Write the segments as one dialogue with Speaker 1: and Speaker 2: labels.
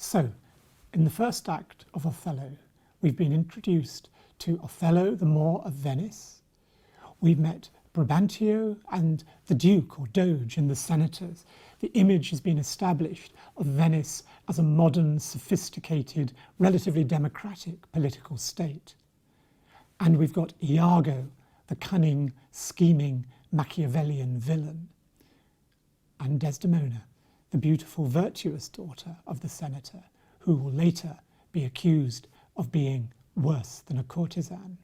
Speaker 1: So, in the first act of Othello, we've been introduced to Othello, the Moor of Venice. We've met Brabantio and the Duke or Doge and the senators. The image has been established of Venice as a modern, sophisticated, relatively democratic political state. And we've got Iago, the cunning, scheming, Machiavellian villain, and Desdemona, the beautiful, virtuous daughter of the senator, who will later be accused of being worse than a courtesan.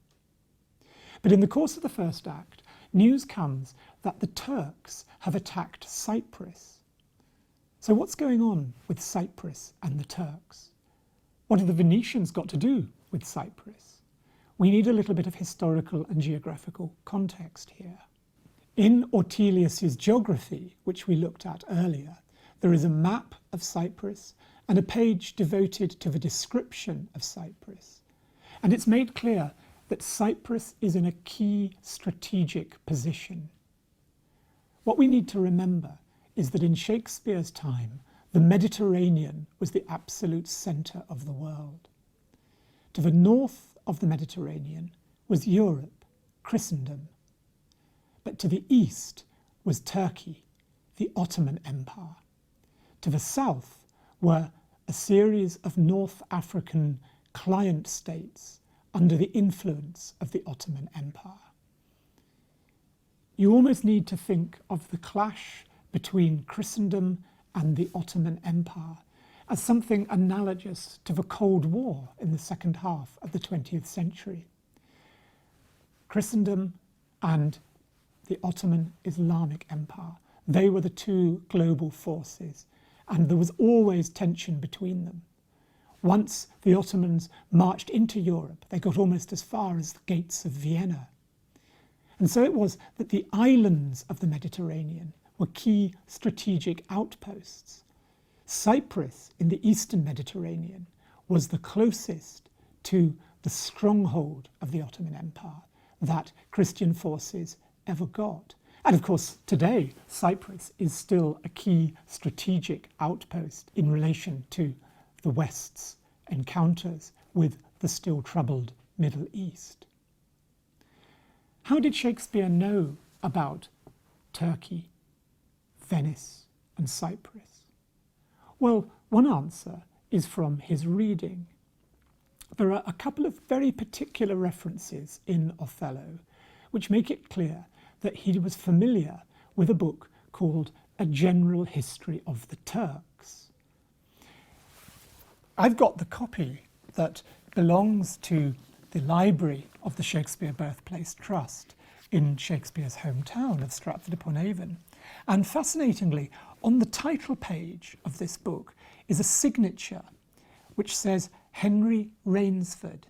Speaker 1: But in the course of the first act, news comes that the Turks have attacked Cyprus. So what's going on with Cyprus and the Turks? What have the Venetians got to do with Cyprus? We need a little bit of historical and geographical context here. In Ortelius's geography, which we looked at earlier, there is a map of Cyprus and a page devoted to the description of Cyprus. And it's made clear that Cyprus is in a key strategic position. What we need to remember is that in Shakespeare's time, the Mediterranean was the absolute centre of the world. To the north of the Mediterranean was Europe, Christendom. But to the east was Turkey, the Ottoman Empire. To the south were a series of North African client states under the influence of the Ottoman Empire. You almost need to think of the clash between Christendom and the Ottoman Empire as something analogous to the Cold War in the second half of the 20th century. Christendom and the Ottoman Islamic Empire, they were the two global forces, and there was always tension between them. Once the Ottomans marched into Europe, they got almost as far as the gates of Vienna. And so it was that the islands of the Mediterranean were key strategic outposts. Cyprus in the eastern Mediterranean was the closest to the stronghold of the Ottoman Empire that Christian forces ever got. And of course, today, Cyprus is still a key strategic outpost in relation to the West's encounters with the still troubled Middle East. How did Shakespeare know about Turkey, Venice, and Cyprus? Well, one answer is from his reading. There are a couple of very particular references in Othello which make it clear that he was familiar with a book called A General History of the Turks. I've got the copy that belongs to the library of the Shakespeare Birthplace Trust in Shakespeare's hometown of Stratford-upon-Avon. And fascinatingly, on the title page of this book is a signature which says Henry Rainsford.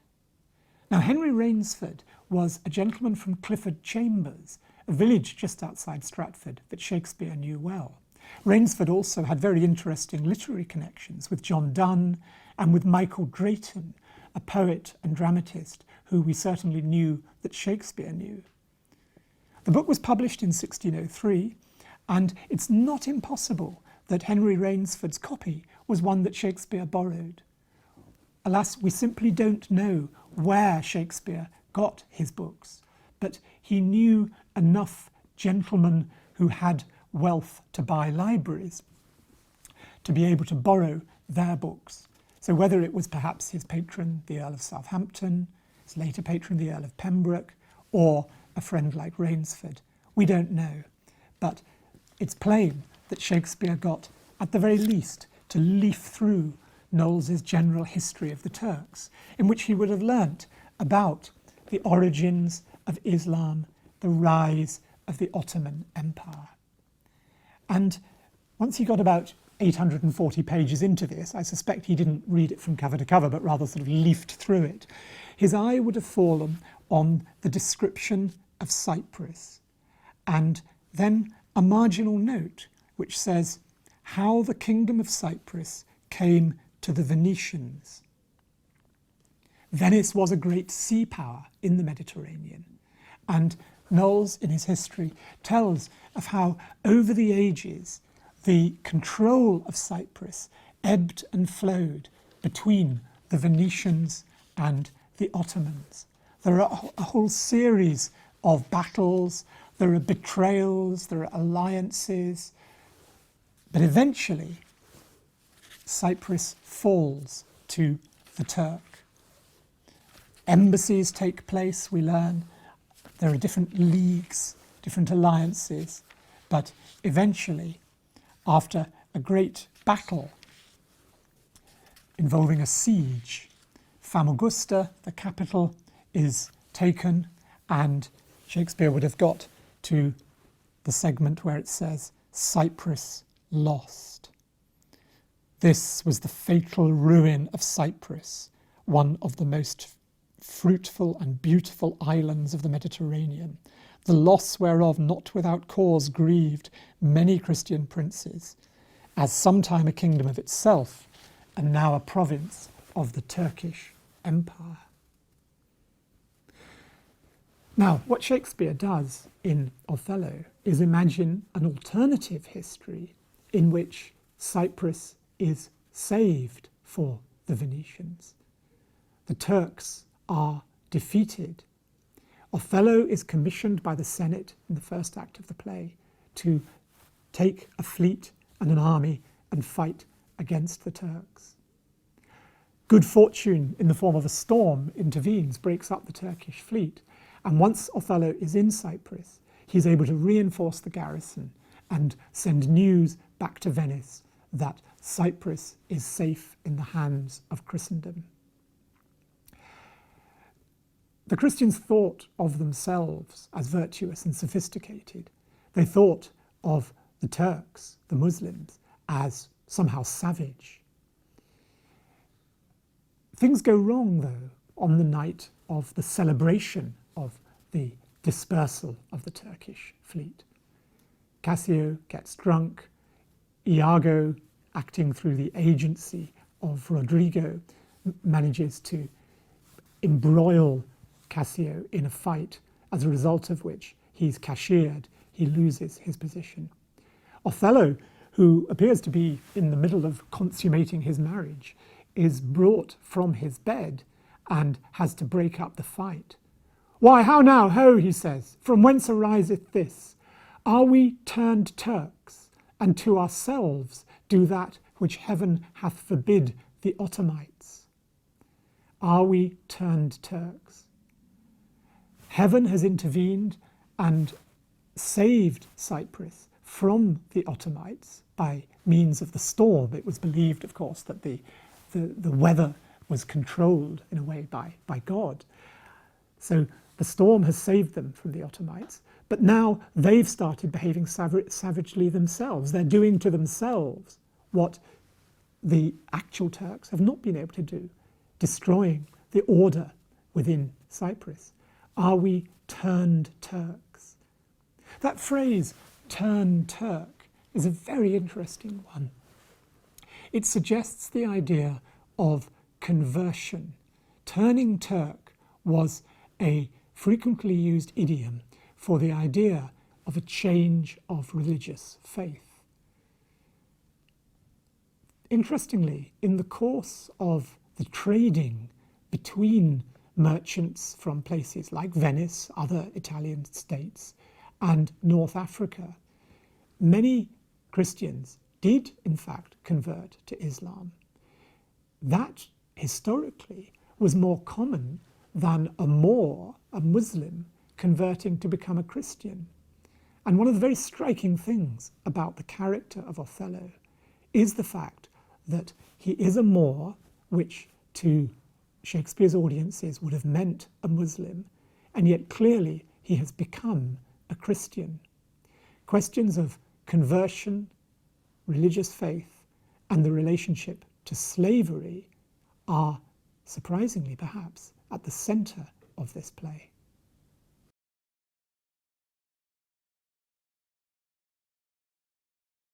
Speaker 1: Now, Henry Rainsford was a gentleman from Clifford Chambers, a village just outside Stratford that Shakespeare knew well. Rainsford also had very interesting literary connections with John Donne and with Michael Drayton, a poet and dramatist who we certainly knew that Shakespeare knew. The book was published in 1603, and it's not impossible that Henry Rainsford's copy was one that Shakespeare borrowed. Alas, we simply don't know where Shakespeare got his books, but he knew enough gentlemen who had wealth to buy libraries to be able to borrow their books. So whether it was perhaps his patron, the Earl of Southampton, his later patron, the Earl of Pembroke, or a friend like Rainsford, we don't know. But it's plain that Shakespeare got, at the very least, to leaf through Knowles's General History of the Turks, in which he would have learnt about the origins of Islam, the rise of the Ottoman Empire. And once he got about 840 pages into this, I suspect he didn't read it from cover to cover, but rather sort of leafed through it, his eye would have fallen on the description of Cyprus, and then a marginal note which says how the kingdom of Cyprus came to the Venetians. Venice was a great sea power in the Mediterranean, and Knowles, in his history, tells of how over the ages the control of Cyprus ebbed and flowed between the Venetians and the Ottomans. There are a whole series of battles, there are betrayals, there are alliances, but eventually Cyprus falls to the Turk. Embassies take place, we learn. There are different leagues, different alliances, but eventually, after a great battle involving a siege, Famagusta, the capital, is taken, and Shakespeare would have got to the segment where it says, Cyprus lost. This was the fatal ruin of Cyprus, one of the most fruitful and beautiful islands of the Mediterranean, the loss whereof not without cause grieved many Christian princes, as sometime a kingdom of itself, and now a province of the Turkish Empire. Now, what Shakespeare does in Othello is imagine an alternative history in which Cyprus is saved for the Venetians. The Turks are defeated. Othello is commissioned by the Senate in the first act of the play to take a fleet and an army and fight against the Turks. Good fortune in the form of a storm intervenes, breaks up the Turkish fleet, and once Othello is in Cyprus, he's able to reinforce the garrison and send news back to Venice that Cyprus is safe in the hands of Christendom. The Christians thought of themselves as virtuous and sophisticated. They thought of the Turks, the Muslims, as somehow savage. Things go wrong, though, on the night of the celebration of the dispersal of the Turkish fleet. Cassio gets drunk. Iago, acting through the agency of Rodrigo, manages to embroil Cassio in a fight, as a result of which he's cashiered, he loses his position. Othello, who appears to be in the middle of consummating his marriage, is brought from his bed and has to break up the fight. "Why, how now, ho," he says, "from whence ariseth this? Are we turned Turks, and to ourselves do that which heaven hath forbid the Ottomites? Are we turned Turks? Heaven has intervened and saved Cyprus from the Ottomites by means of the storm. It was believed, of course, that the weather was controlled in a way by God. So the storm has saved them from the Ottomites, but now they've started behaving savagely themselves. They're doing to themselves what the actual Turks have not been able to do, destroying the order within Cyprus. Are we turned Turks? That phrase, turn Turk, is a very interesting one. It suggests the idea of conversion. Turning Turk was a frequently used idiom for the idea of a change of religious faith. Interestingly, in the course of the trading between merchants from places like Venice, other Italian states, and North Africa, many Christians did in fact convert to Islam. That historically was more common than a Moor, a Muslim, converting to become a Christian. And one of the very striking things about the character of Othello is the fact that he is a Moor, which to Shakespeare's audiences would have meant a Muslim, and yet clearly he has become a Christian. Questions of conversion, religious faith, and the relationship to slavery are, surprisingly perhaps, at the centre of this play.